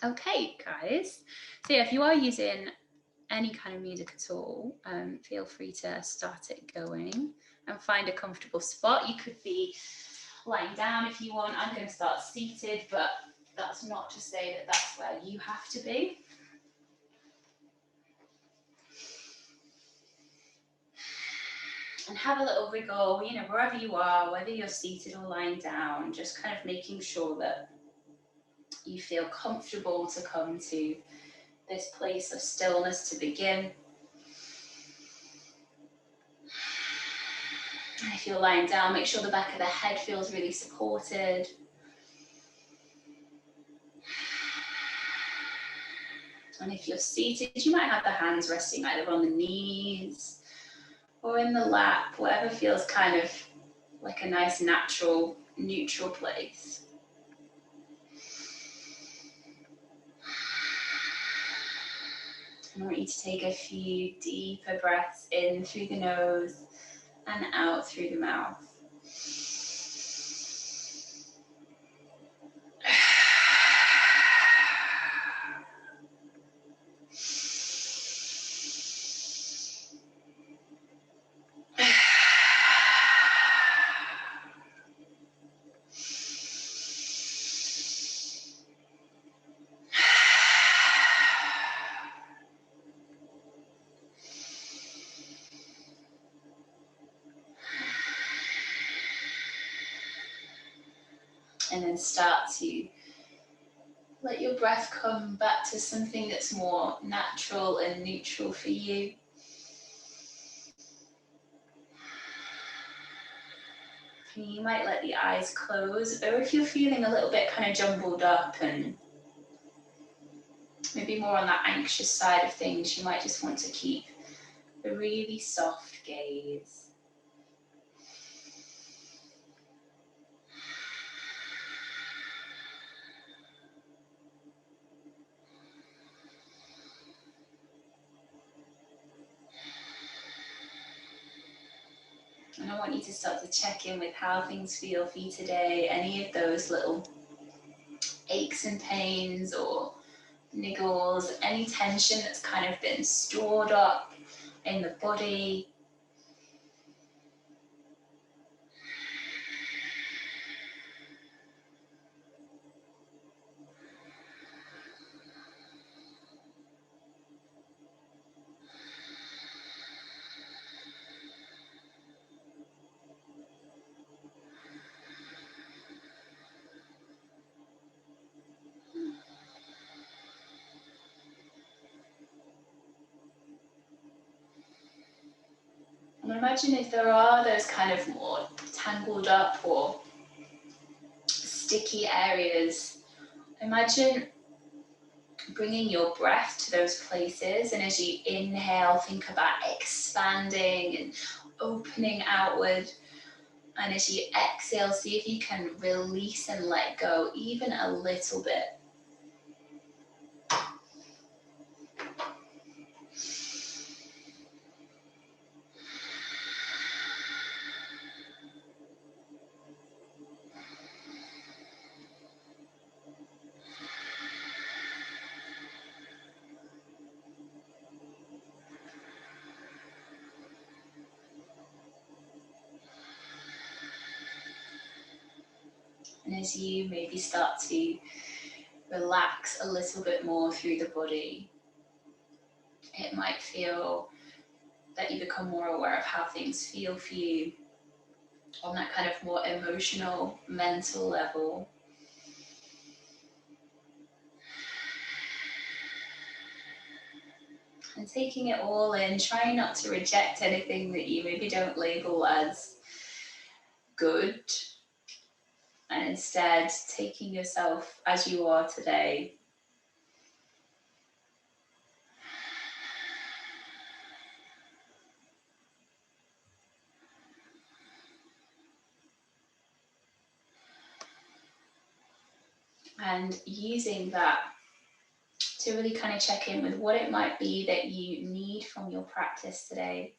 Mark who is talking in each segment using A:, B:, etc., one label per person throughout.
A: Okay, guys. So yeah, if you are using any kind of music at all, feel free to start it going and find a comfortable spot. You could be lying down if you want. I'm going to start seated, but that's not to say that that's where you have to be. And have a little wriggle, wherever you are, whether you're seated or lying down, just kind of making sure that you feel comfortable to come to this place of stillness to begin. And if you're lying down, make sure the back of the head feels really supported. And if you're seated, you might have the hands resting either on the knees or in the lap, whatever feels kind of like a nice, natural, neutral place. I want you to take a few deeper breaths in through the nose and out through the mouth. And then start to let your breath come back to something that's more natural and neutral for you. You might let the eyes close, or if you're feeling a little bit kind of jumbled up and maybe more on that anxious side of things, you might just want to keep a really soft gaze. And I want you to start to check in with how things feel for you today. Any of those little aches and pains or niggles, any tension that's kind of been stored up in the body. And imagine if there are those kind of more tangled up or sticky areas, imagine bringing your breath to those places, and as you inhale, think about expanding and opening outward, and as you exhale, see if you can release and let go even a little bit. And as you maybe start to relax a little bit more through the body, it might feel that you become more aware of how things feel for you on that kind of more emotional, mental level. And taking it all in, trying not to reject anything that you maybe don't label as good, and instead taking yourself as you are today. And using that to really kind of check in with what it might be that you need from your practice today.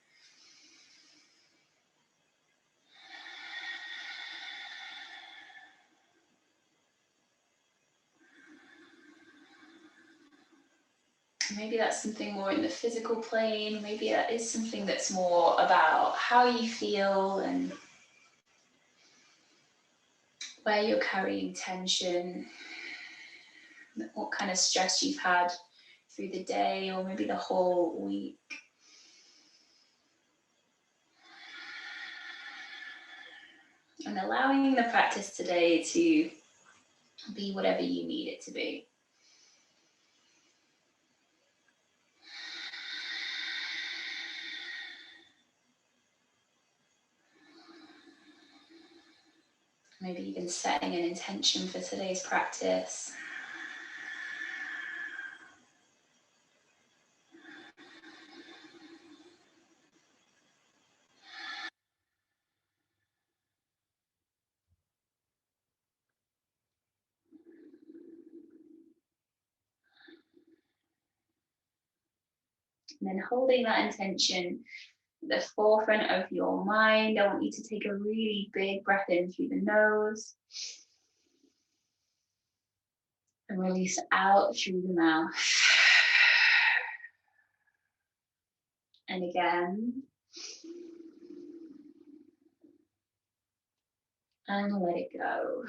A: Maybe that's something more in the physical plane. Maybe that is something that's more about how you feel and where you're carrying tension, what kind of stress you've had through the day or maybe the whole week. And allowing the practice today to be whatever you need it to be. Maybe even setting an intention for today's practice. And then holding that intention at the forefront of your mind, I want you to take a really big breath in through the nose and release out through the mouth. And again. And let it go.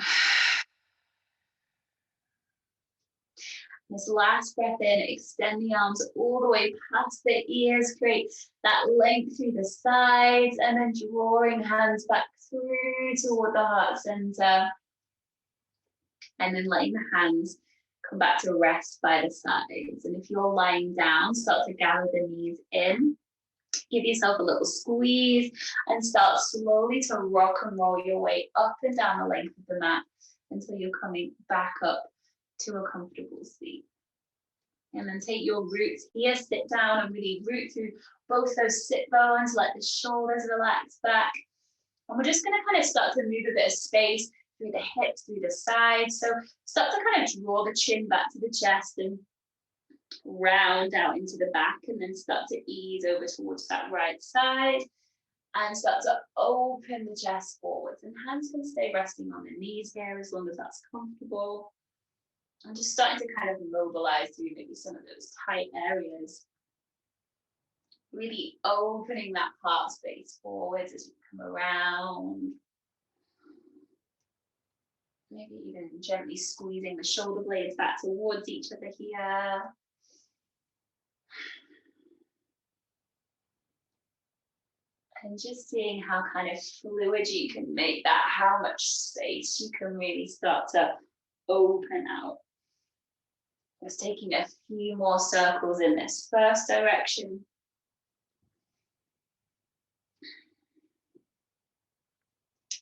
A: This last breath in, extend the arms all the way past the ears, create that length through the sides, and then drawing hands back through toward the heart center. And then letting the hands come back to rest by the sides. And if you're lying down, start to gather the knees in. Give yourself a little squeeze and start slowly to rock and roll your way up and down the length of the mat until you're coming back up to a comfortable seat. And then take your roots here, sit down and really root through both those sit bones, let the shoulders relax back. And we're just going to kind of start to move a bit of space through the hips, through the sides. So start to kind of draw the chin back to the chest and round out into the back, and then start to ease over towards that right side and start to open the chest forwards. And hands can stay resting on the knees here as long as that's comfortable. And just starting to kind of mobilize through maybe some of those tight areas. Really opening that heart space forwards as you come around. Maybe even gently squeezing the shoulder blades back towards each other here. And just seeing how kind of fluid you can make that, how much space you can really start to open out. Just taking a few more circles in this first direction.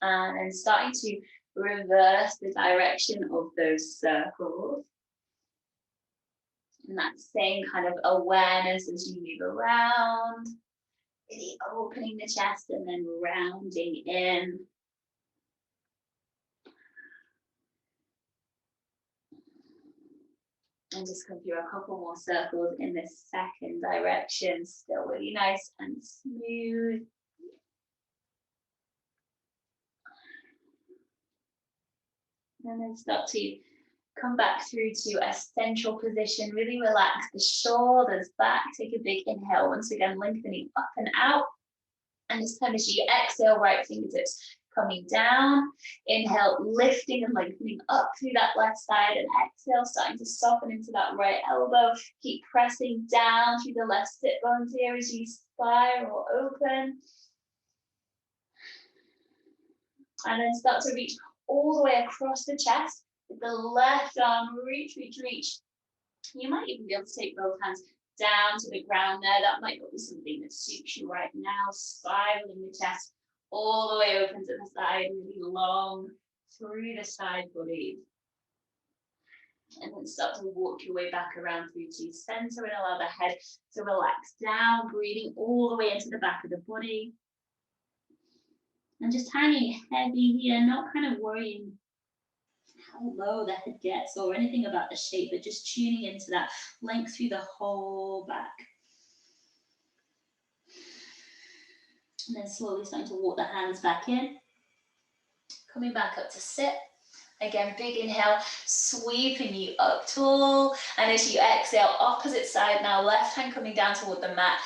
A: And then starting to reverse the direction of those circles. And that same kind of awareness as you move around. Really opening the chest and then rounding in. And just come through a couple more circles in this second direction. Still really nice and smooth. And then start to come back through to a central position. Really relax the shoulders back. Take a big inhale. Once again, lengthening up and out. And this time as you exhale, right fingertips coming down. Inhale, lifting and lengthening up through that left side. And exhale, starting to soften into that right elbow. Keep pressing down through the left sit bones here as you spiral open. And then start to reach all the way across the chest. With the left arm, reach, reach, reach. You might even be able to take both hands down to the ground there. That might not be something that suits you right now. Spiraling the chest all the way open to the side, really long through the side body. And then start to walk your way back around through to center and allow the head to relax down, breathing all the way into the back of the body. And just hanging heavy here, not kind of worrying how low the head gets or anything about the shape, but just tuning into that length through the whole back. And then slowly starting to walk the hands back in. Coming back up to sit. Again, big inhale, sweeping you up tall. And as you exhale, opposite side now, left hand coming down toward the mat.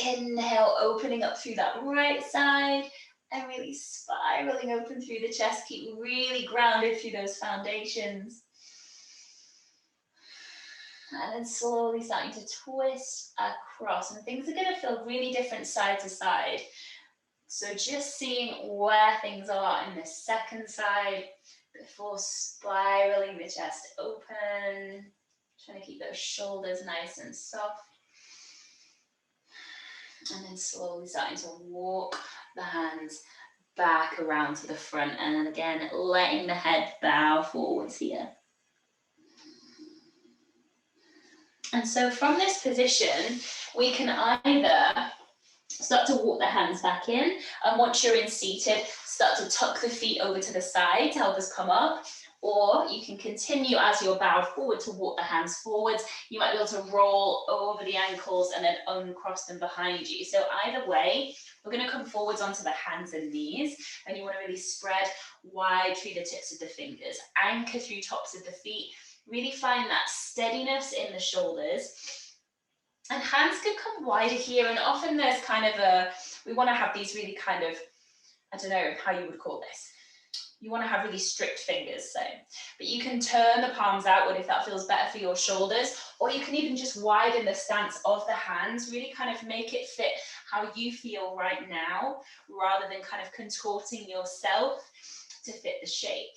A: Inhale, opening up through that right side and really spiraling open through the chest. Keep really grounded through those foundations. And then slowly starting to twist across. And things are going to feel really different side to side. So just seeing where things are in the second side before spiraling the chest open. Trying to keep those shoulders nice and soft. And then slowly starting to walk the hands back around to the front. And then again, letting the head bow forwards here. And so from this position, we can either start to walk the hands back in, and once you're in seated, start to tuck the feet over to the side to help us come up, or you can continue as you're bowed forward to walk the hands forwards. You might be able to roll over the ankles and then uncross them behind you. So either way, we're going to come forwards onto the hands and knees, and you want to really spread wide through the tips of the fingers, anchor through tops of the feet, really find that steadiness in the shoulders. And hands can come wider here, and often there's kind of we want to have these really kind of, I don't know how you would call this. You want to have really strict fingers, so. But you can turn the palms outward if that feels better for your shoulders, or you can even just widen the stance of the hands, really kind of make it fit how you feel right now, rather than kind of contorting yourself to fit the shape.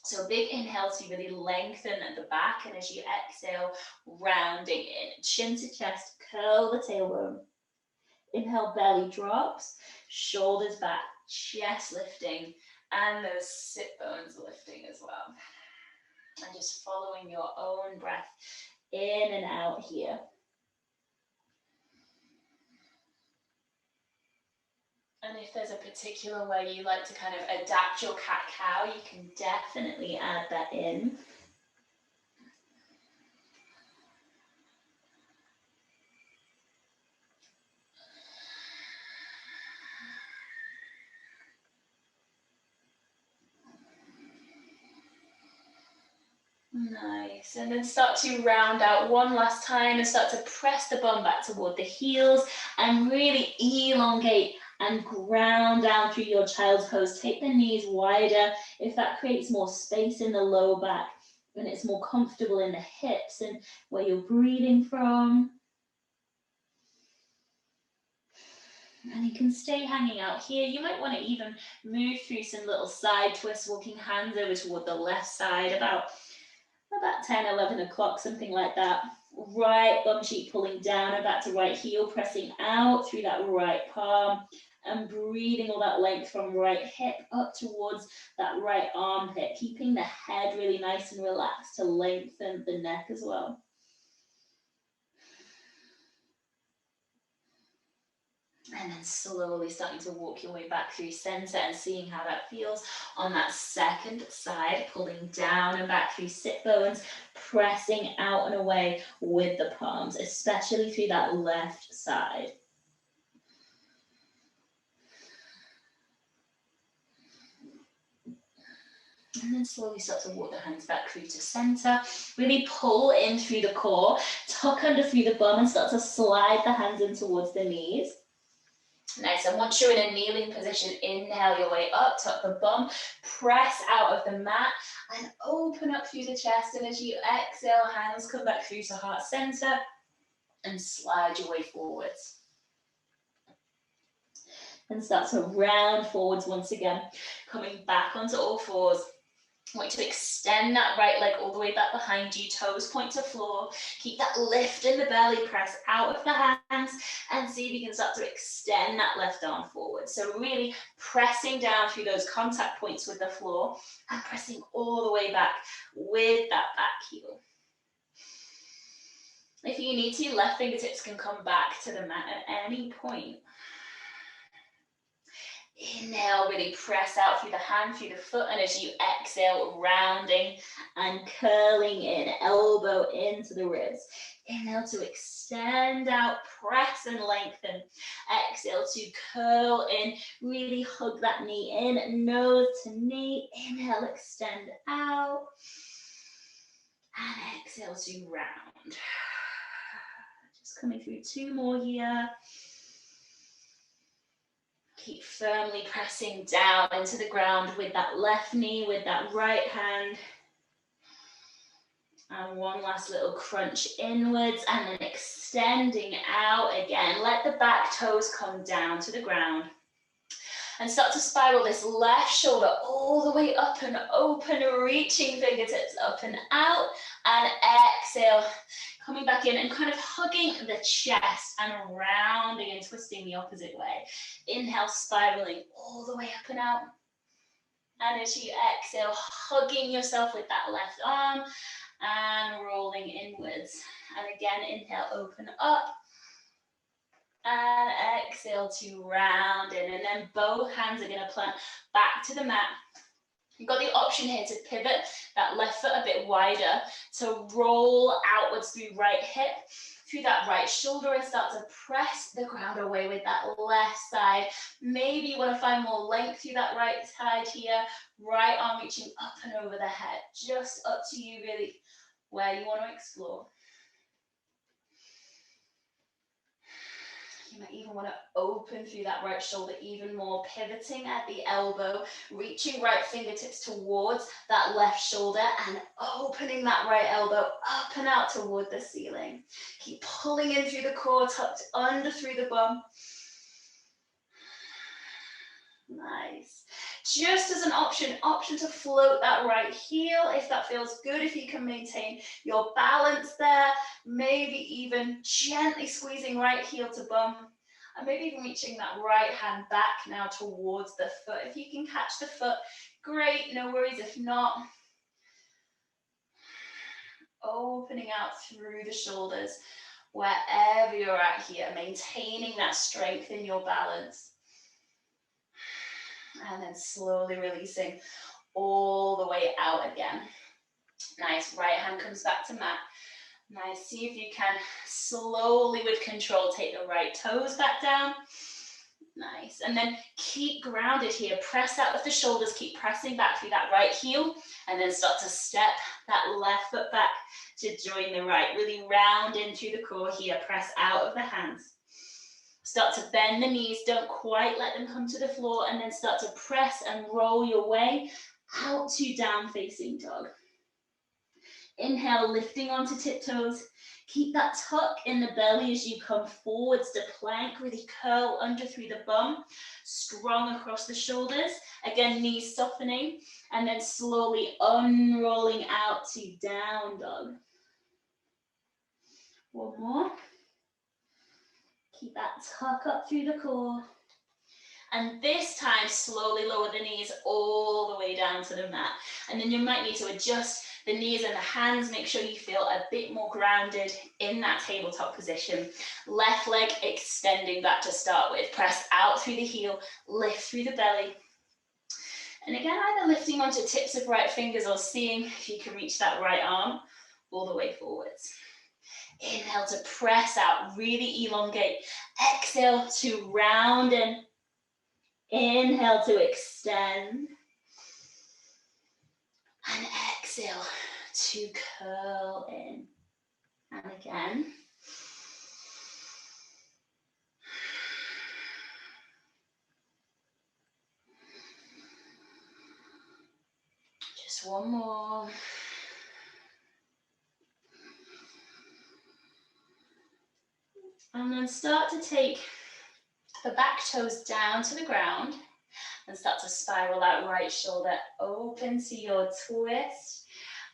A: So big inhale to really lengthen at the back, and as you exhale, rounding in, chin to chest, curl the tailbone. Inhale, belly drops, shoulders back, chest lifting, and those sit bones lifting as well. And just following your own breath in and out here. And if there's a particular way you like to kind of adapt your cat-cow, you can definitely add that in. Nice, and then start to round out one last time and start to press the bum back toward the heels and really elongate and ground down through your child's pose. Take the knees wider if that creates more space in the lower back and it's more comfortable in the hips and where you're breathing from. And you can stay hanging out here. You might want to even move through some little side twists, walking hands over toward the left side, about 10, 11 o'clock, something like that. Right bum cheek pulling down and back to right heel, pressing out through that right palm and breathing all that length from right hip up towards that right armpit, keeping the head really nice and relaxed to lengthen the neck as well. And then slowly starting to walk your way back through center and seeing how that feels on that second side, pulling down and back through sit bones, pressing out and away with the palms, especially through that left side. And then slowly start to walk the hands back through to center. Really pull in through the core, tuck under through the bum and start to slide the hands in towards the knees. Nice, and once you're in a kneeling position, inhale your way up, tuck the bum, press out of the mat and open up through the chest. And as you exhale, hands come back through to heart center and slide your way forwards. And start to round forwards once again, coming back onto all fours. I want you to extend that right leg all the way back behind you, toes point to floor. Keep that lift in the belly, press out of the hands, and see if you can start to extend that left arm forward. So really pressing down through those contact points with the floor and pressing all the way back with that back heel. If you need to, left fingertips can come back to the mat at any point. Inhale, really press out through the hand, through the foot, and as you exhale, rounding and curling in, elbow into the ribs. Inhale to extend out, press and lengthen. Exhale to curl in, really hug that knee in, nose to knee. Inhale, extend out. And exhale to round. Just coming through 2 more here. Keep firmly pressing down into the ground with that left knee, with that right hand. And one last little crunch inwards and then extending out again. Let the back toes come down to the ground. And start to spiral this left shoulder all the way up and open, reaching fingertips up and out. And exhale, coming back in and kind of hugging the chest and rounding and twisting the opposite way. Inhale, spiraling all the way up and out. And as you exhale, hugging yourself with that left arm and rolling inwards. And again, inhale, open up. And exhale to round in, and then both hands are going to plant back to the mat. You've got the option here to pivot that left foot a bit wider, to roll outwards through right hip, through that right shoulder, and start to press the ground away with that left side. Maybe you want to find more length through that right side here, right arm reaching up and over the head. Just up to you really where you want to explore. You might even want to open through that right shoulder even more, pivoting at the elbow, reaching right fingertips towards that left shoulder and opening that right elbow up and out toward the ceiling. Keep pulling in through the core, tucked under through the bum. Nice. Just as an option to float that right heel if that feels good, if you can maintain your balance there. Maybe even gently squeezing right heel to bum. And maybe even reaching that right hand back now towards the foot. If you can catch the foot, great, no worries. If not, opening out through the shoulders, wherever you're at here, maintaining that strength in your balance. And then slowly releasing all the way out again. Nice, right hand comes back to mat. Nice, see if you can slowly with control take the right toes back down. Nice, and then keep grounded here. Press out with the shoulders, keep pressing back through that right heel, and then start to step that left foot back to join the right. Really round in through the core here, press out of the hands. Start to bend the knees, don't quite let them come to the floor, and then start to press and roll your way out to down facing dog. Inhale, lifting onto tiptoes. Keep that tuck in the belly as you come forwards to plank. Really curl under through the bum, strong across the shoulders. Again, knees softening, and then slowly unrolling out to down dog. One more. Keep that tuck up through the core. And this time, slowly lower the knees all the way down to the mat. And then you might need to adjust the knees and the hands. Make sure you feel a bit more grounded in that tabletop position. Left leg extending back to start with. Press out through the heel, lift through the belly. And again, either lifting onto tips of right fingers or seeing if you can reach that right arm all the way forwards. Inhale to press out, really elongate. Exhale to round in. Inhale to extend. And exhale to curl in. And again. Just one more. And then start to take the back toes down to the ground and start to spiral that right shoulder open to your twist.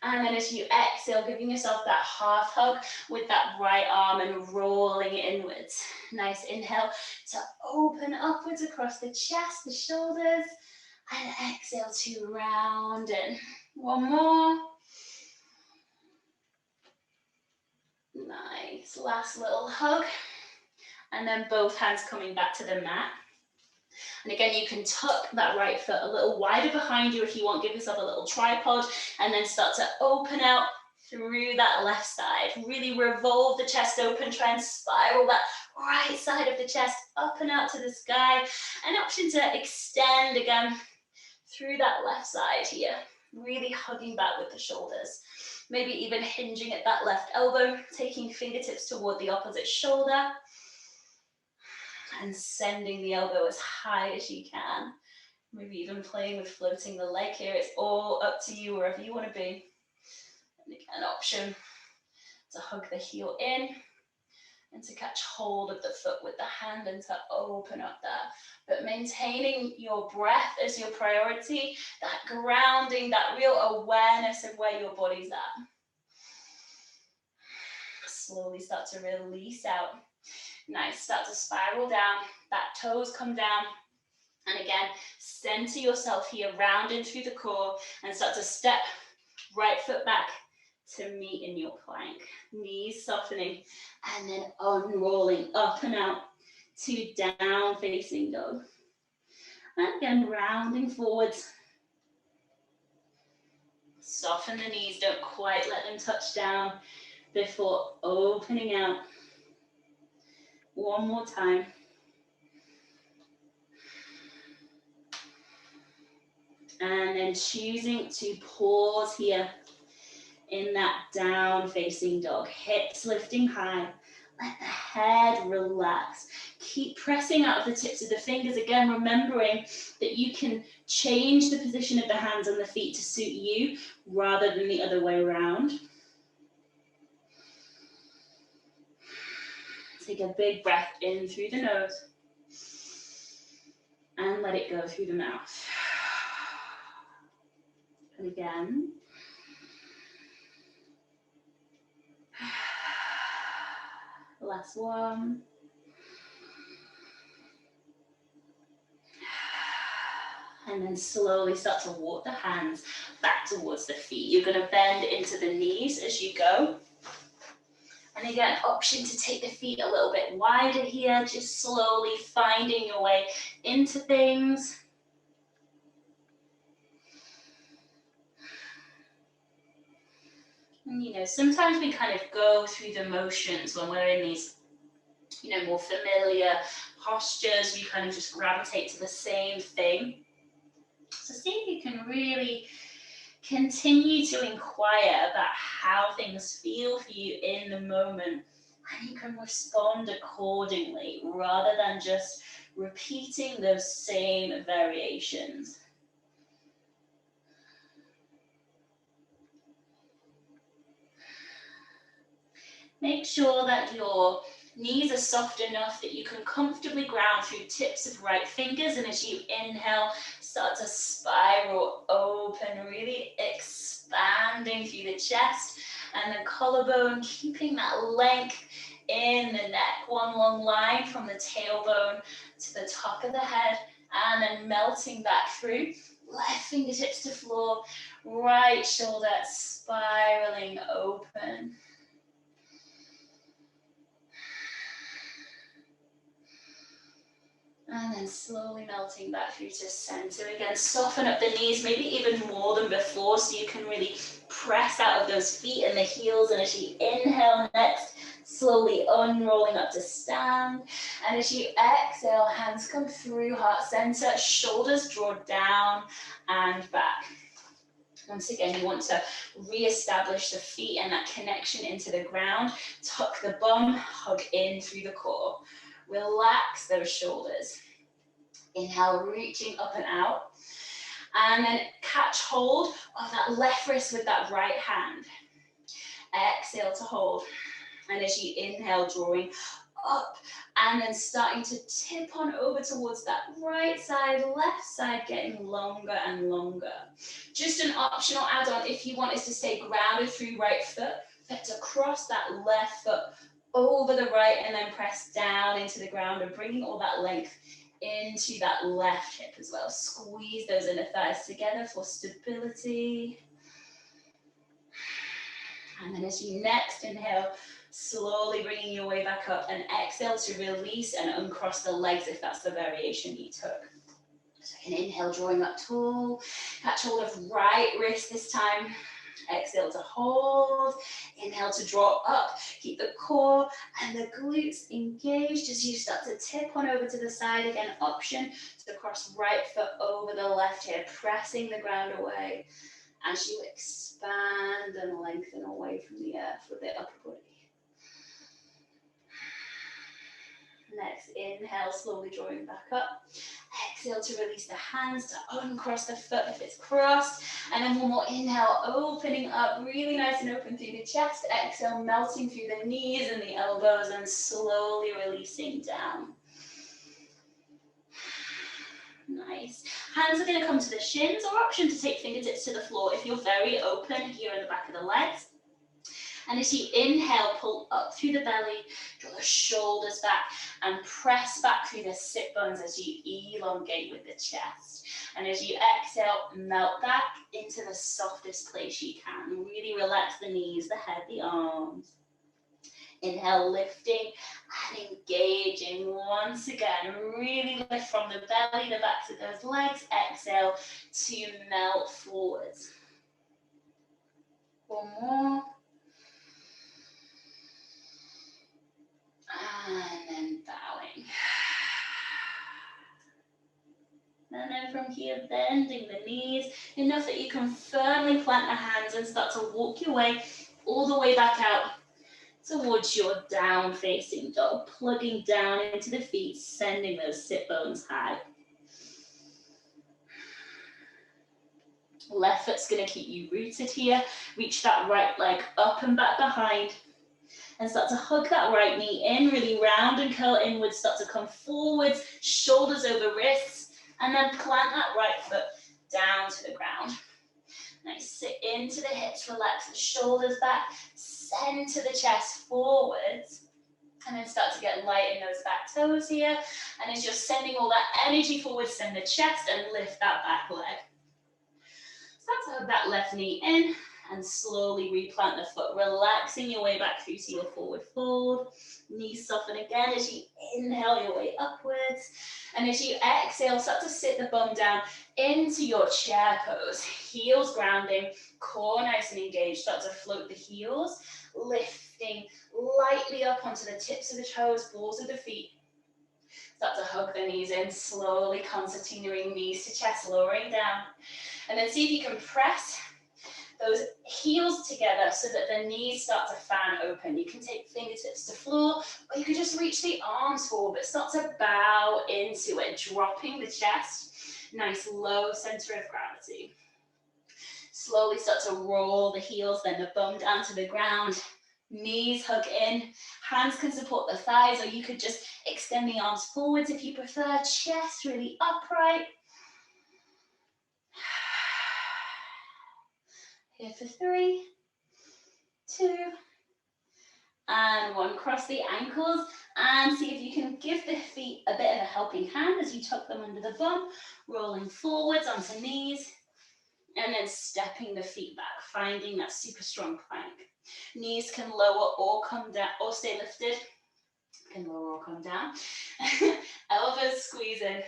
A: And then as you exhale, giving yourself that half hug with that right arm and rolling inwards. Nice inhale to open upwards across the chest, the shoulders, and exhale to round in. One more. Nice, last little hug. And then both hands coming back to the mat. And again, you can tuck that right foot a little wider behind you if you want. Give yourself a little tripod and then start to open out through that left side. Really revolve the chest open, try and spiral that right side of the chest up and out to the sky. An option to extend again through that left side here. Really hugging back with the shoulders. Maybe even hinging at that left elbow, taking fingertips toward the opposite shoulder. And sending the elbow as high as you can. Maybe even playing with floating the leg here. It's all up to you, wherever you want to be. And again, an option to hug the heel in and to catch hold of the foot with the hand and to open up there. But maintaining your breath as your priority, that grounding, that real awareness of where your body's at. Slowly start to release out. Nice, start to spiral down, back toes come down. And again, center yourself here, rounding through the core, and start to step right foot back to meet in your plank. Knees softening, and then unrolling up and out to down facing dog. And again, rounding forwards. Soften the knees, don't quite let them touch down before opening out. One more time. And then choosing to pause here in that down facing dog. Hips lifting high. Let the head relax. Keep pressing out of the tips of the fingers. Again, remembering that you can change the position of the hands and the feet to suit you rather than the other way around. Take a big breath in through the nose. And let it go through the mouth. And again. Last one. And then slowly start to walk the hands back towards the feet. You're going to bend into the knees as you go. And again, option to take the feet a little bit wider here, just slowly finding your way into things. And, you know, sometimes we kind of go through the motions when we're in these, you know, more familiar postures. We kind of just gravitate to the same thing. So see if you can really continue to inquire about how things feel for you in the moment, and you can respond accordingly rather than just repeating those same variations. Make sure that your knees are soft enough that you can comfortably ground through tips of right fingers, and as you inhale, start to spiral open, really expanding through the chest and the collarbone, keeping that length in the neck. One long line from the tailbone to the top of the head, and then melting back through. Left fingertips to floor, right shoulder spiraling open. And then slowly melting back through to center. Again, soften up the knees, maybe even more than before, so you can really press out of those feet and the heels. And as you inhale next, slowly unrolling up to stand. And as you exhale, hands come through heart center, shoulders draw down and back. Once again, you want to re-establish the feet and that connection into the ground. Tuck the bum, hug in through the core. Relax those shoulders. Inhale, reaching up and out. And then catch hold of that left wrist with that right hand. Exhale to hold. And as you inhale, drawing up and then starting to tip on over towards that right side, left side getting longer and longer. Just an optional add-on if you want is to stay grounded through right foot, but to cross that left foot over the right and then press down into the ground and bringing all that length into that left hip as well. Squeeze those inner thighs together for stability. And then as you next inhale, slowly bringing your way back up, and exhale to release and uncross the legs if that's the variation you took. So I can inhale, drawing up tall, catch hold of right wrist this time, Exhale to hold. Inhale to draw up. Keep the core and the glutes engaged as you start to tip on over to the side again. Option to cross right foot over the left here, pressing the ground away as you expand and lengthen away from the earth with the upper body. Next, inhale, slowly drawing back up. Exhale to release the hands, to uncross the foot if it's crossed. And then one more inhale, opening up, really nice and open through the chest. Exhale, melting through the knees and the elbows and slowly releasing down. Nice. Hands are going to come to the shins, or option to take fingertips to the floor if you're very open here in the back of the legs. And as you inhale, pull up through the belly, draw the shoulders back, and press back through the sit bones as you elongate with the chest. And as you exhale, melt back into the softest place you can. Really relax the knees, the head, the arms. Inhale, lifting and engaging once again. Really lift from the belly, the backs of those legs. Exhale to melt forwards. One more. And then bowing. And then from here, bending the knees enough that you can firmly plant the hands and start to walk your way all the way back out towards your down facing dog, plugging down into the feet, sending those sit bones high. Left foot's going to keep you rooted here. Reach that right leg up and back behind. And start to hug that right knee in, really round and curl inwards. Start to come forwards, shoulders over wrists, and then plant that right foot down to the ground. Nice, sit into the hips, relax the shoulders back, send to the chest forwards, and then start to get light in those back toes here. And as you're sending all that energy forward, send the chest and lift that back leg. Start to hug that left knee in, and slowly replant the foot, relaxing your way back through to your forward fold. Knees soften again as you inhale your way upwards. And as you exhale, start to sit the bum down into your chair pose. Heels grounding, core nice and engaged. Start to float the heels, lifting lightly up onto the tips of the toes, balls of the feet. Start to hug the knees in, slowly concertinaing knees to chest, lowering down. And then see if you can press those heels together so that the knees start to fan open. You can take fingertips to floor, or you can just reach the arms forward, but start to bow into it, dropping the chest. Nice low center of gravity. Slowly start to roll the heels, then the bum down to the ground. Knees hug in. Hands can support the thighs, or you could just extend the arms forwards if you prefer. Chest really upright. Here for 3, 2, and 1. Cross the ankles and see if you can give the feet a bit of a helping hand as you tuck them under the bum, rolling forwards onto knees, and then stepping the feet back, finding that super strong plank. Knees can lower or come down, or stay lifted. Can lower or come down. Elbows squeeze in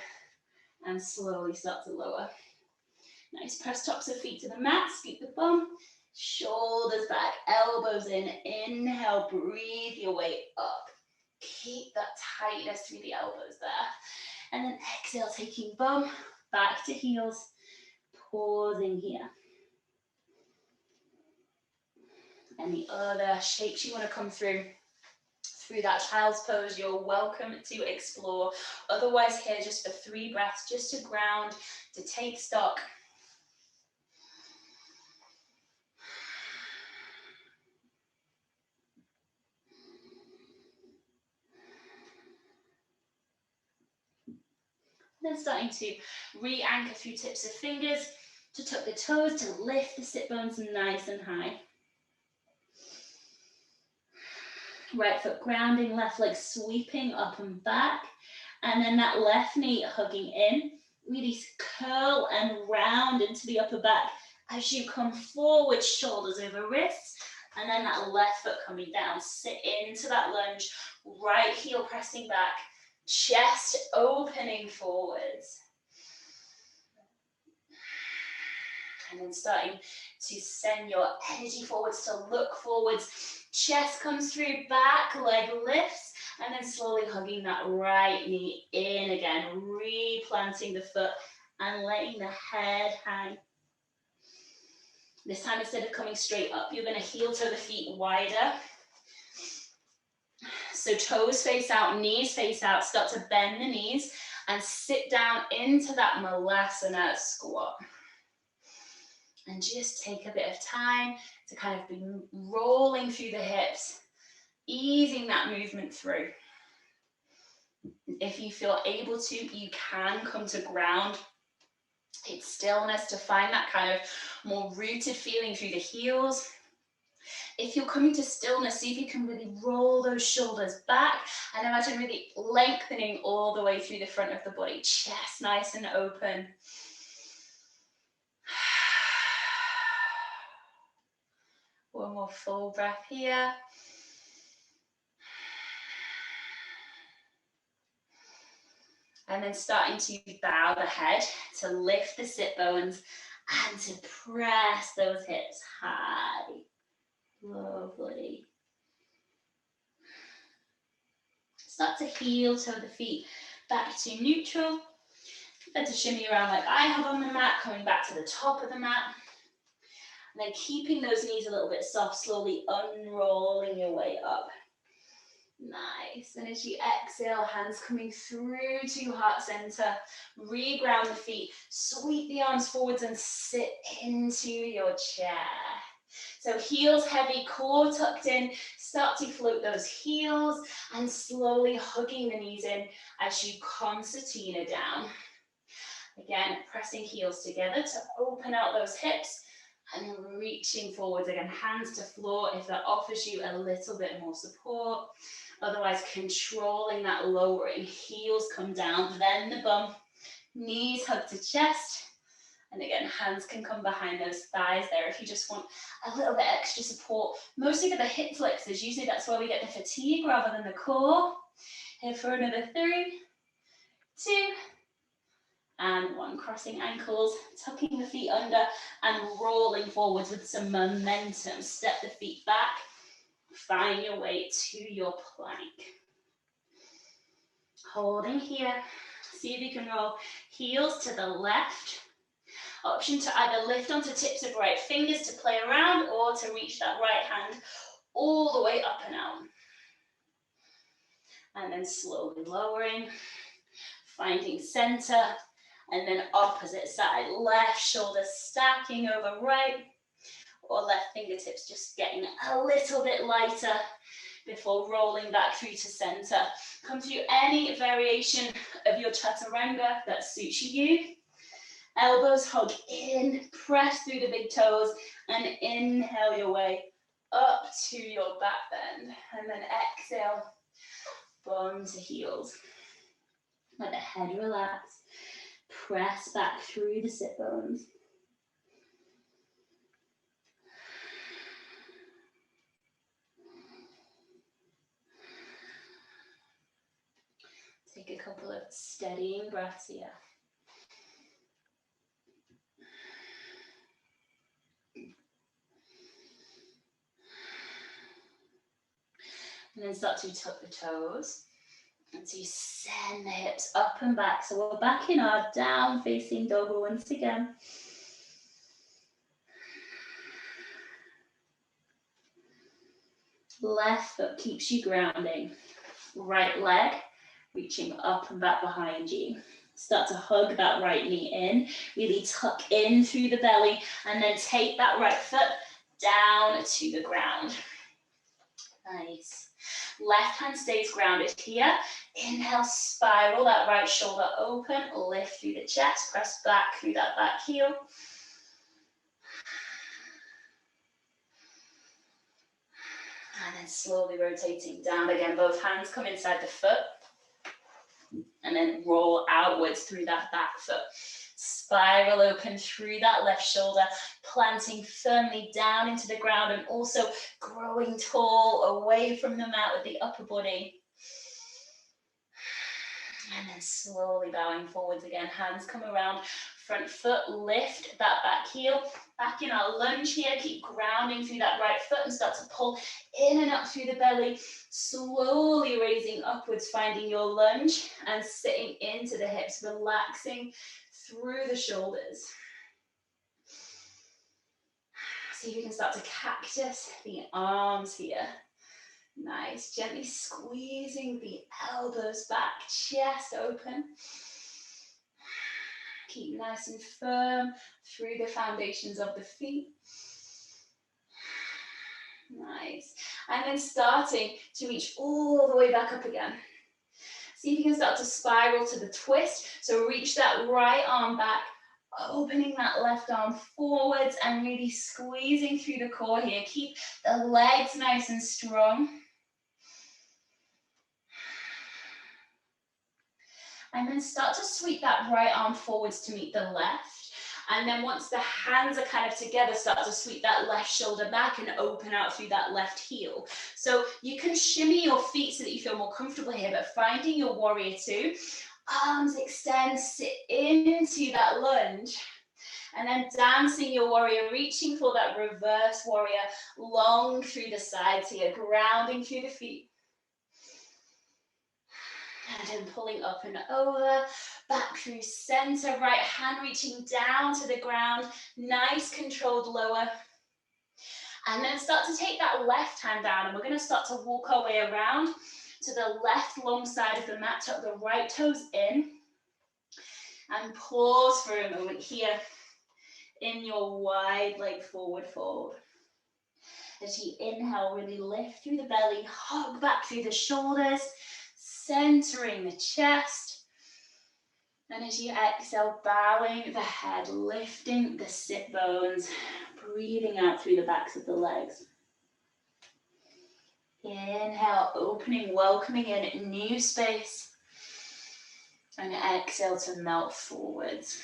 A: and slowly start to lower. Nice, press tops of feet to the mat, scoop the bum, shoulders back, elbows in. Inhale, breathe your way up. Keep that tightness through the elbows there. And then exhale, taking bum back to heels, pausing here. Any other shapes you want to come through that child's pose, you're welcome to explore. Otherwise, here just for 3 breaths, just to ground, to take stock. Then starting to re-anchor through tips of fingers, to tuck the toes, to lift the sit bones nice and high. Right foot grounding, left leg sweeping up and back. And then that left knee hugging in. Really curl and round into the upper back as you come forward, shoulders over wrists. And then that left foot coming down. Sit into that lunge, right heel pressing back. Chest opening forwards. And then starting to send your energy forwards to look forwards. Chest comes through, back leg lifts, and then slowly hugging that right knee in again, replanting the foot and letting the head hang. This time, instead of coming straight up, you're going to heel toe the feet wider. So toes face out, knees face out, start to bend the knees and sit down into that Malasana squat. And just take a bit of time to kind of be rolling through the hips, easing that movement through. If you feel able to, you can come to ground. It's stillness to find that kind of more rooted feeling through the heels. If you're coming to stillness, see if you can really roll those shoulders back and imagine really lengthening all the way through the front of the body. Chest nice and open. One more full breath here. And then starting to bow the head to lift the sit bones and to press those hips high. Lovely. Start to heel toe the feet back to neutral. Then to shimmy around like I have on the mat, coming back to the top of the mat. And then keeping those knees a little bit soft, slowly unrolling your way up. Nice. And as you exhale, hands coming through to heart center. Reground the feet. Sweep the arms forwards and sit into your chair. So heels heavy, core tucked in. Start to float those heels and slowly hugging the knees in as you concertina down. Again, pressing heels together to open out those hips. And reaching forwards again, hands to floor if that offers you a little bit more support. Otherwise, controlling that lowering. Heels come down, then the bum. Knees hug to chest. And again, hands can come behind those thighs there if you just want a little bit extra support. Mostly for the hip flexors. Usually that's where we get the fatigue rather than the core. Here for another 3, 2, and 1. Crossing ankles, tucking the feet under and rolling forwards with some momentum. Step the feet back, find your way to your plank. Holding here, see if you can roll heels to the left. Option to either lift onto tips of right fingers to play around or to reach that right hand all the way up and out. And then slowly lowering, finding center. And then opposite side, left shoulder stacking over right, or left fingertips just getting a little bit lighter before rolling back through to center. Come to any variation of your chaturanga that suits you. Elbows hug in, press through the big toes, and inhale your way up to your back bend. And then exhale, bum to heels. Let the head relax. Press back through the sit bones. Take a couple of steadying breaths here. And then start to tuck the toes. And so you send the hips up and back. So we're back in our down facing dog once again. Left foot keeps you grounding. Right leg reaching up and back behind you. Start to hug that right knee in. Really tuck in through the belly. And then take that right foot down to the ground. Nice. Left hand stays grounded here. Inhale, spiral that right shoulder open, lift through the chest, press back through that back heel. And then slowly rotating down again. Both hands come inside the foot. And then roll outwards through that back foot. Spiral open through that left shoulder, planting firmly down into the ground and also growing tall away from the mat with the upper body. And then slowly bowing forwards again. Hands come around, front foot, lift that back heel. Back in our lunge here, keep grounding through that right foot and start to pull in and up through the belly. Slowly raising upwards, finding your lunge and sitting into the hips, relaxing through the shoulders. See if you can start to cactus the arms here. Nice, gently squeezing the elbows back, chest open. Keep nice and firm through the foundations of the feet. Nice. And then starting to reach all the way back up again. See if you can start to spiral to the twist. So reach that right arm back, opening that left arm forwards and really squeezing through the core here. Keep the legs nice and strong. And then start to sweep that right arm forwards to meet the left. And then once the hands are kind of together, start to sweep that left shoulder back and open out through that left heel. So you can shimmy your feet so that you feel more comfortable here, but finding your warrior two, arms extend, sit into that lunge. And then dancing your warrior, reaching for that reverse warrior, long through the sides here, grounding through the feet. And then pulling up and over, back through center, right hand reaching down to the ground, nice controlled lower. And then start to take that left hand down, and we're going to start to walk our way around to the left long side of the mat, tuck the right toes in, and pause for a moment here in your wide leg forward fold. As you inhale, really lift through the belly, hug back through the shoulders, centering the chest. And as you exhale, bowing the head, lifting the sit bones, breathing out through the backs of the legs. Inhale, opening, welcoming in new space. And exhale to melt forwards.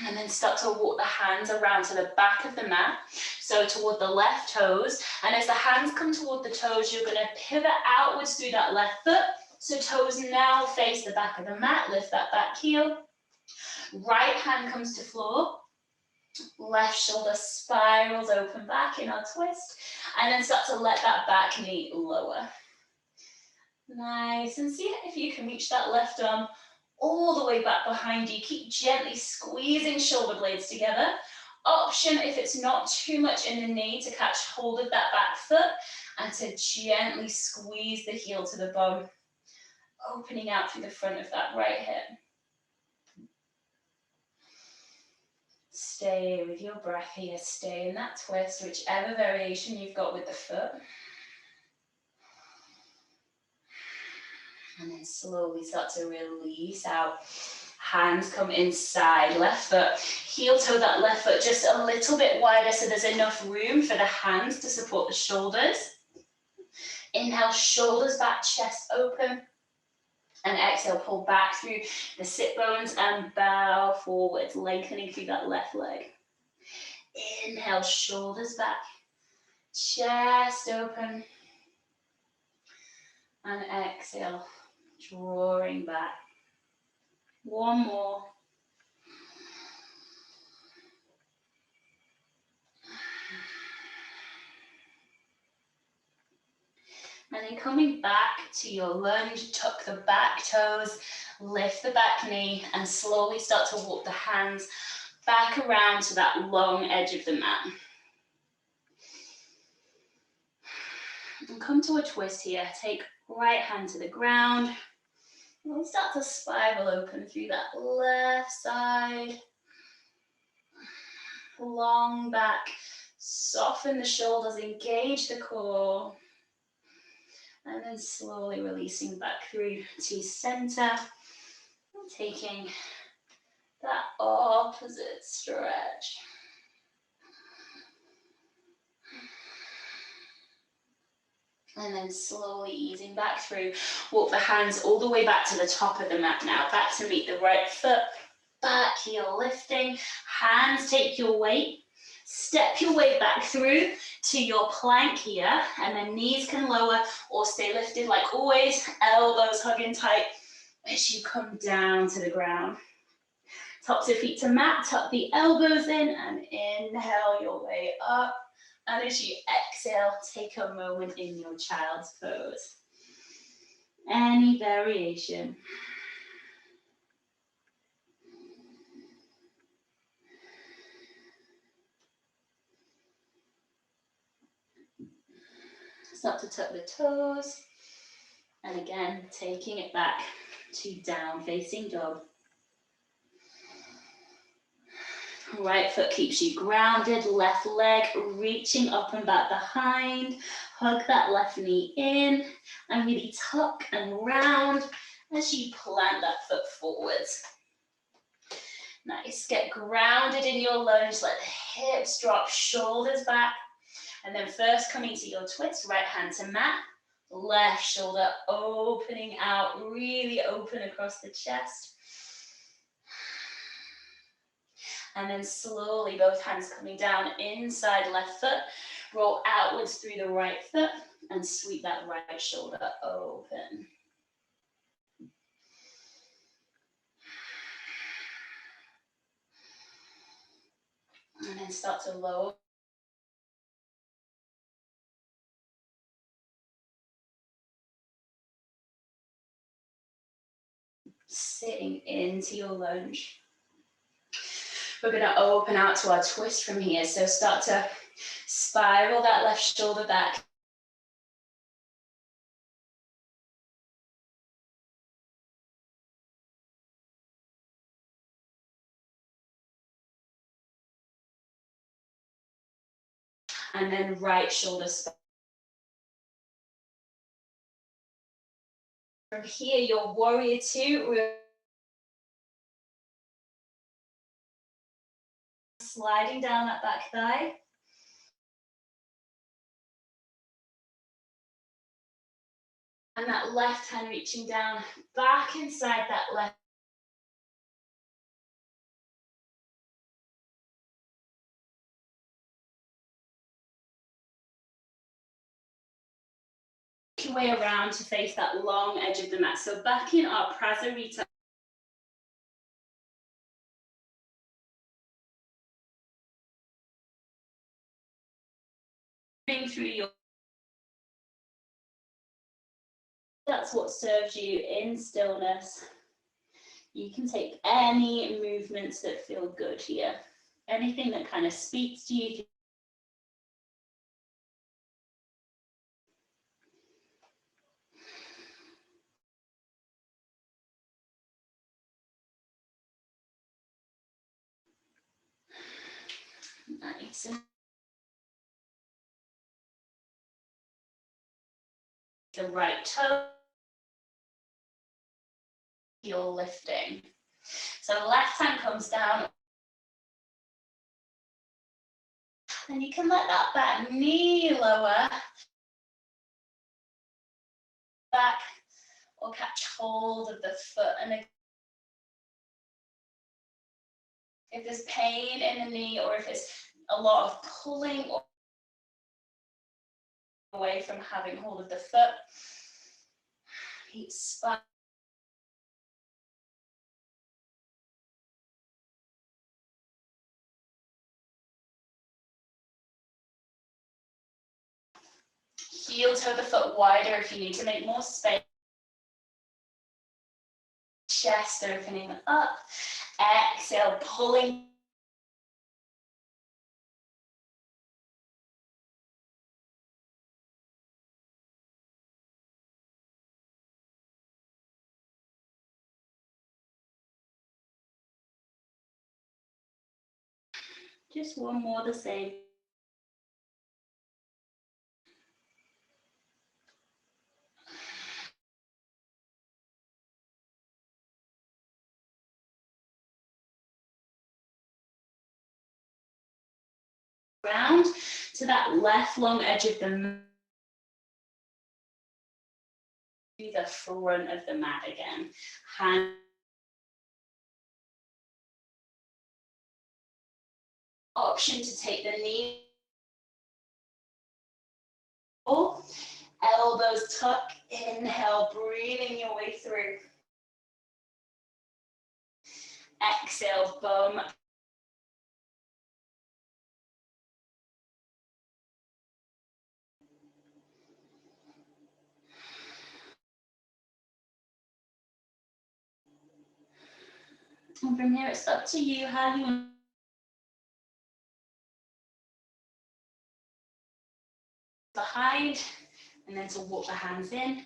A: And then start to walk the hands around to the back of the mat, so toward the left toes. And as the hands come toward the toes, you're going to pivot outwards through that left foot. So toes now face the back of the mat, lift that back heel. Right hand comes to floor. Left shoulder spirals open back in our twist. And then start to let that back knee lower. Nice. And see if you can reach that left arm all the way back behind you. Keep gently squeezing shoulder blades together. Option, if it's not too much in the knee, to catch hold of that back foot and to gently squeeze the heel to the bum, opening out through the front of that right hip. Stay with your breath here. Stay in that twist, whichever variation you've got with the foot. And then slowly start to release out. Hands come inside, left foot. Heel toe that left foot just a little bit wider so there's enough room for the hands to support the shoulders. Inhale, shoulders back, chest open. And exhale, pull back through the sit bones and bow forwards, lengthening through that left leg. Inhale, shoulders back, chest open. And exhale, drawing back. One more. And then coming back to your lunge, tuck the back toes, lift the back knee, and slowly start to walk the hands back around to that long edge of the mat. And come to a twist here. Take right hand to the ground. And we'll start to spiral open through that left side. Long back. Soften the shoulders, engage the core. And then slowly releasing back through to center. And taking that opposite stretch. And then slowly easing back through. Walk the hands all the way back to the top of the mat now. Back to meet the right foot. Back heel lifting. Hands take your weight. Step your way back through to your plank here, and then knees can lower or stay lifted like always, elbows hugging tight as you come down to the ground. Tops of feet to mat, tuck the elbows in and inhale your way up. And as you exhale, take a moment in your child's pose. Any variation. Start to tuck the toes. And again, taking it back to down facing dog. Right foot keeps you grounded, left leg reaching up and back behind. Hug that left knee in and really tuck and round as you plant that foot forwards. Nice, get grounded in your lunge, let the hips drop, shoulders back. And then first coming to your twist, right hand to mat, left shoulder opening out, really open across the chest. And then slowly both hands coming down inside left foot, roll outwards through the right foot and sweep that right shoulder open. And then start to lower. Sitting into your lunge. We're going to open out to our twist from here. So start to spiral that left shoulder back. And then right shoulder spiral. From here, your warrior two. Sliding down that back thigh. And that left hand reaching down back inside that left. Your way around to face that long edge of the mat. So back in our Prasarita. Through your. That's what serves you in stillness. You can take any movements that feel good here. Anything that kind of speaks to you. Nice. The right toe. You're lifting. So left hand comes down. Then you can let that back knee lower. Back or catch hold of the foot. And if there's pain in the knee or if it's a lot of pulling away from having hold of the foot, keep spine. Heel toe the foot wider if you need to make more space. Chest opening up. Exhale, pulling. Just one more the same. Round to that left long edge of the mat. The front of the mat again. Hand option to take the knee, elbows tuck, inhale, breathing your way through. Exhale, bum. And from here, it's up to you how you want behind, and then to walk the hands in.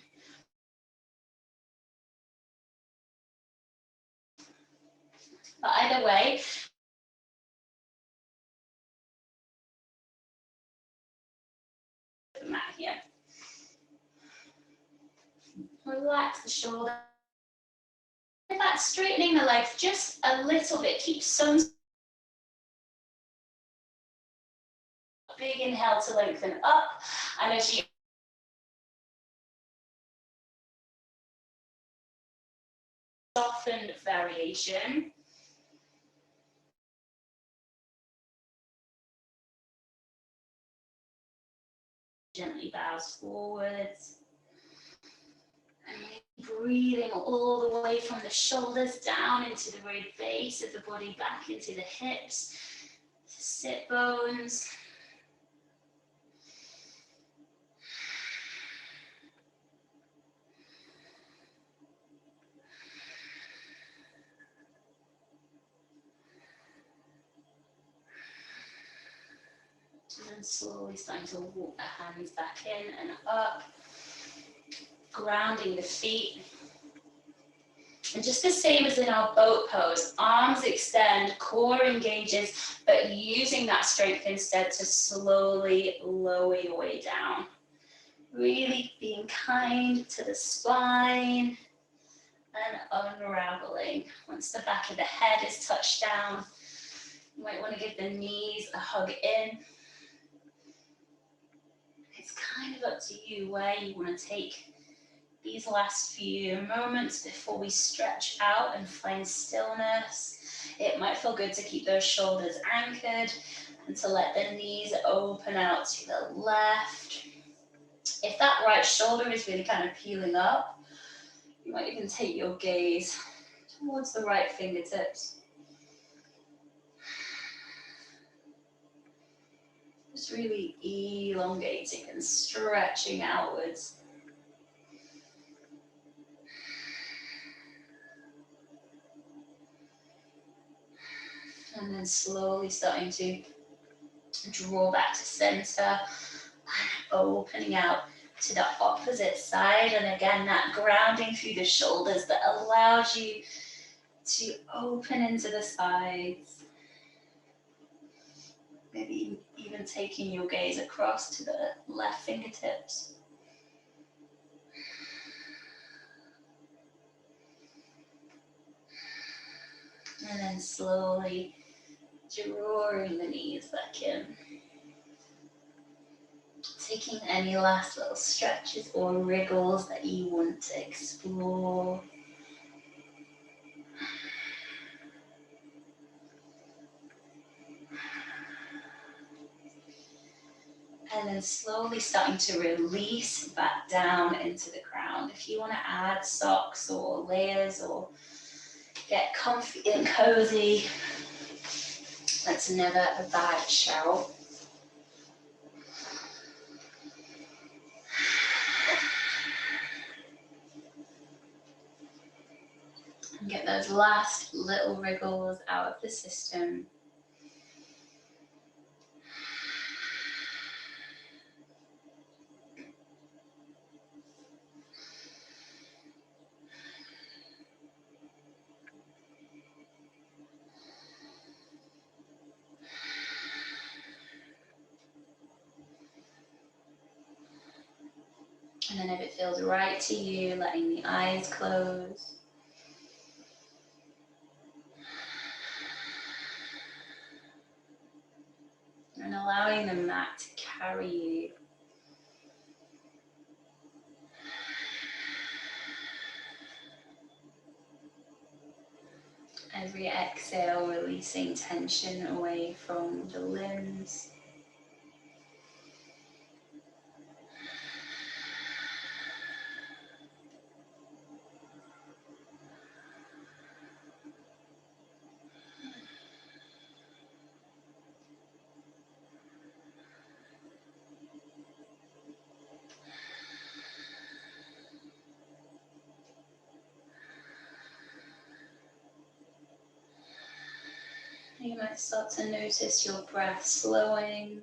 A: But either way, the mat here. Relax the shoulder. That's straightening the legs just a little bit. Keep some big inhale to lengthen up, and as you soften variation. Gently bows forwards. And breathing all the way from the shoulders down into the very base of the body, back into the hips, sit bones. And then slowly starting to walk the hands back in and up, grounding the feet. And just the same as in our boat pose, arms extend, core engages, but using that strength instead to slowly lower your way down. Really being kind to the spine and unraveling. Once the back of the head is touched down, you might want to give the knees a hug in. It's kind of up to you where you want to take these last few moments before we stretch out and find stillness. It might feel good to keep those shoulders anchored and to let the knees open out to the left. If that right shoulder is really kind of peeling up, you might even take your gaze towards the right fingertips. Just really elongating and stretching outwards. And then slowly starting to draw back to center and opening out to the opposite side. And again, that grounding through the shoulders that allows you to open into the sides. Maybe even taking your gaze across to the left fingertips. And then slowly drawing the knees back in. Taking any last little stretches or wriggles that you want to explore. And then slowly starting to release back down into the ground. If you want to add socks or layers or get comfy and cozy, that's never a bad shout. And get those last little wriggles out of the system. And then if it feels right to you, letting the eyes close. And allowing the mat to carry you. Every every exhale, releasing tension away from the limbs. You might start to notice your breath slowing.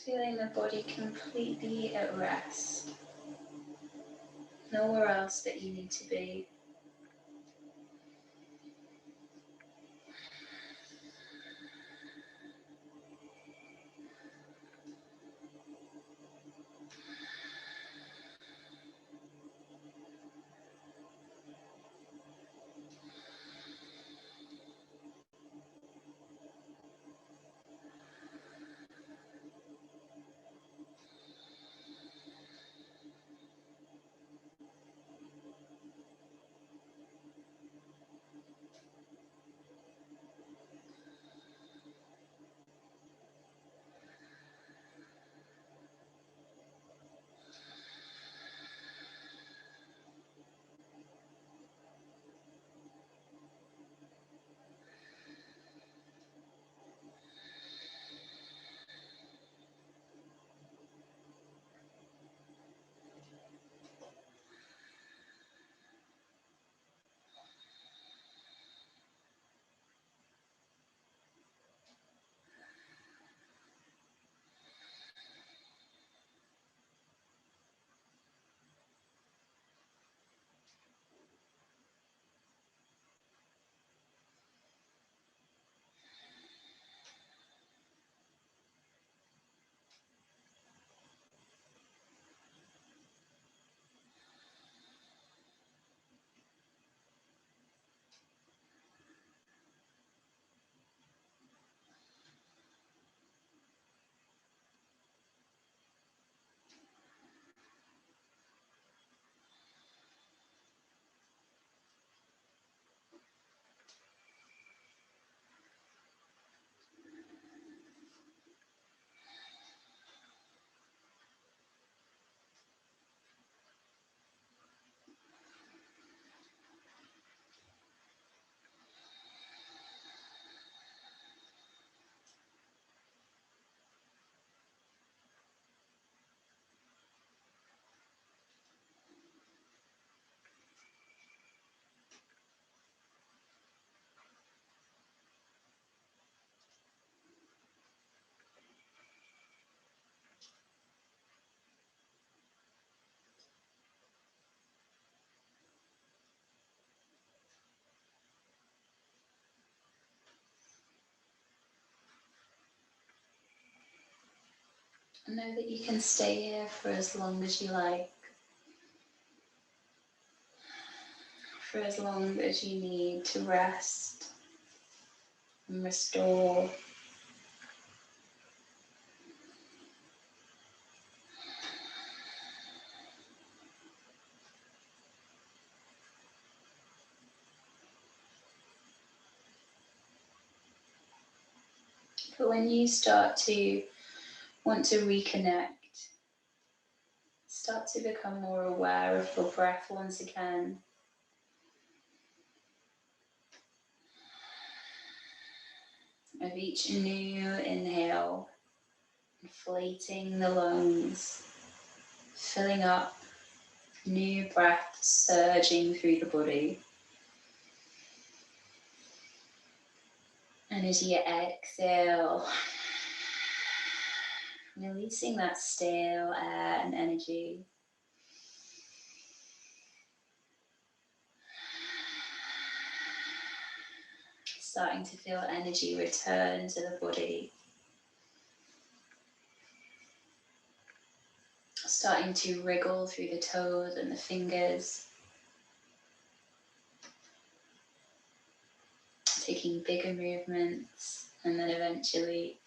A: Feeling the body completely at rest. Nowhere else that you need to be. Know that you can stay here for as long as you like, for as long as you need to rest and restore. But when you start to want to reconnect, start to become more aware of your breath once again. Of each new inhale, inflating the lungs, filling up, new breath surging through the body. And as you exhale, releasing that stale air and energy. Starting to feel energy return to the body. Starting to wriggle through the toes and the fingers. Taking bigger movements, and then eventually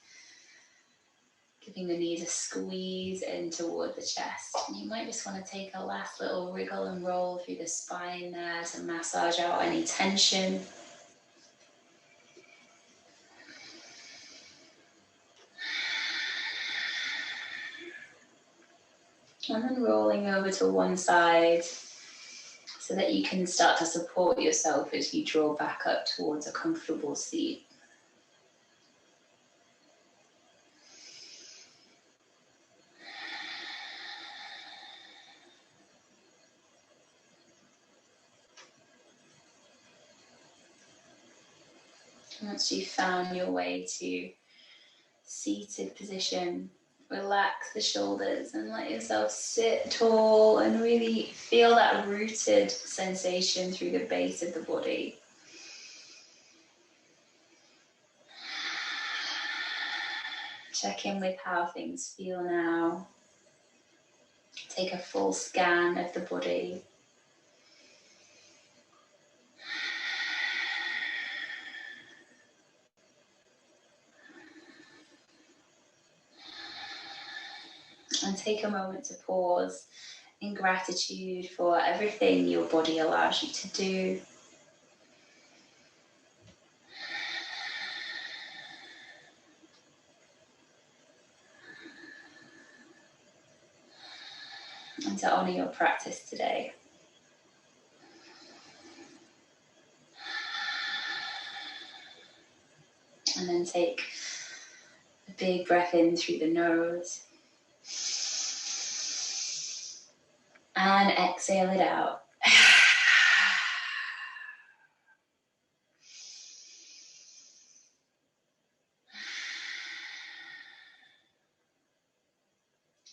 A: giving the knees a squeeze in toward the chest. And you might just want to take a last little wriggle and roll through the spine there to massage out any tension. And then rolling over to one side so that you can start to support yourself as you draw back up towards a comfortable seat. Once you've found your way to seated position, relax the shoulders and let yourself sit tall and really feel that rooted sensation through the base of the body. Check in with how things feel now. Take a full scan of the body. And take a moment to pause in gratitude for everything your body allows you to do. And to honor your practice today. And then take a big breath in through the nose. And exhale it out.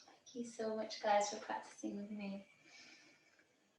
A: Thank you so much, guys, for practicing with me.